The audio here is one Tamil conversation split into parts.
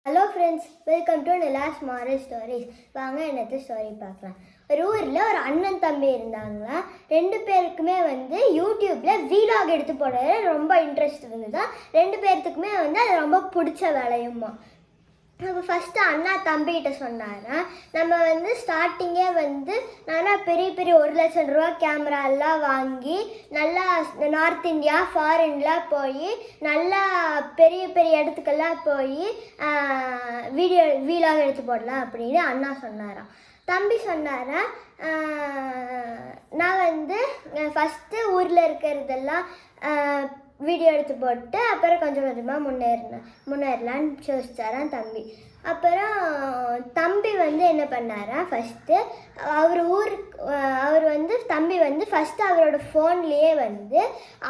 Hello friends, welcome to Nila's moral stories. வாங்க என்னது ஸ்டோரி பார்க்கலாம். ஒரு ஊரில் ஒரு அண்ணன் தம்பி இருந்தாங்களா. ரெண்டு பேருக்குமே யூடியூப்பில் வீலாக் எடுத்து போட ரொம்ப இன்ட்ரெஸ்ட் இருந்ததா. ரெண்டு பேர்த்துக்குமே அது ரொம்ப பிடிச்ச வேலையுமா. அப்போ ஃபஸ்ட்டு அண்ணா தம்பிகிட்ட சொன்னாரா, நம்ம ஸ்டார்டிங்கே நல்லா பெரிய பெரிய 1,00,000 ரூபா கேமராலாம் வாங்கி நல்லா நார்த் இந்தியா ஃபாரின்லாம் போய் நல்லா பெரிய பெரிய இடத்துக்கெல்லாம் போய் வீலாக எடுத்து போடலாம் அப்படின்னு அண்ணா சொன்னாராம். தம்பி சொன்னாரா, நான் ஃபஸ்ட்டு ஊரில் இருக்கிறதெல்லாம் வீடியோ எடுத்து போட்டு அப்புறம் கொஞ்சம் கொஞ்சமாக முன்னேறலான்னு யோசிச்சாரான் தம்பி. அப்புறம் தம்பி என்ன பண்ணாரா, ஃபஸ்ட்டு தம்பி ஃபஸ்ட்டு அவரோட ஃபோன்லேயே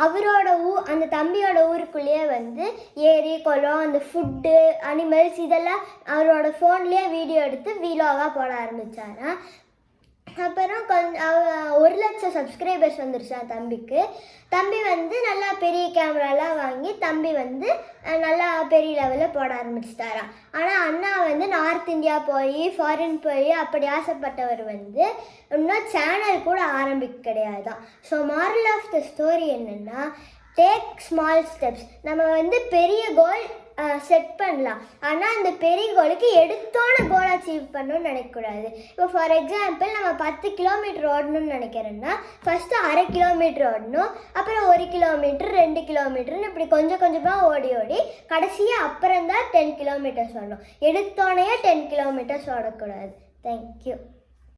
அவரோட அந்த தம்பியோட ஊருக்குள்ளேயே ஏரி குளம் அந்த ஃபுட்டு அனிமல்ஸ் இதெல்லாம் அவரோட ஃபோன்லேயே வீடியோ எடுத்து வீலாகாக போட ஆரம்பித்தாரான். அப்புறம் 1,00,000 சப்ஸ்கிரைபர்ஸ் வந்துருச்சான் தம்பிக்கு. தம்பி நல்லா பெரிய கேமராலாம் வாங்கி தம்பி நல்லா பெரிய லெவலில் போட ஆரம்பிச்சிட்டாரான். ஆனால் அண்ணா நார்த் இந்தியா போய் ஃபாரின் போய் அப்படி ஆசைப்பட்டவர் இன்னும் சேனல் கூட ஆரம்பிக்க கிடையாதான். So moral of the story என்னென்னா, டேக் ஸ்மால் ஸ்டெப்ஸ். நம்ம பெரிய கோல் செட் பண்ணலாம், ஆனால் அந்த பெரிய கோலுக்கு எடுத்தோன கோல் அச்சீவ் பண்ணணும்னு நினைக்கக்கூடாது. இப்போ ஃபார் எக்ஸாம்பிள் நம்ம 10 கிலோமீட்டர் ஓடணும்னு நினைக்கிறேன்னா ஃபஸ்ட்டு 1/2 கிலோமீட்டர் ஓடணும், அப்புறம் 1 கிலோமீட்டர் 2 கிலோமீட்டர்னு இப்படி கொஞ்சம் கொஞ்சமாக ஓடி கடைசியாக அப்புறம்தான் 10 கிலோமீட்டர்ஸ் ஓடணும். எடுத்தோடனே 10 கிலோமீட்டர்ஸ் ஓடக்கூடாது. தேங்க்யூ.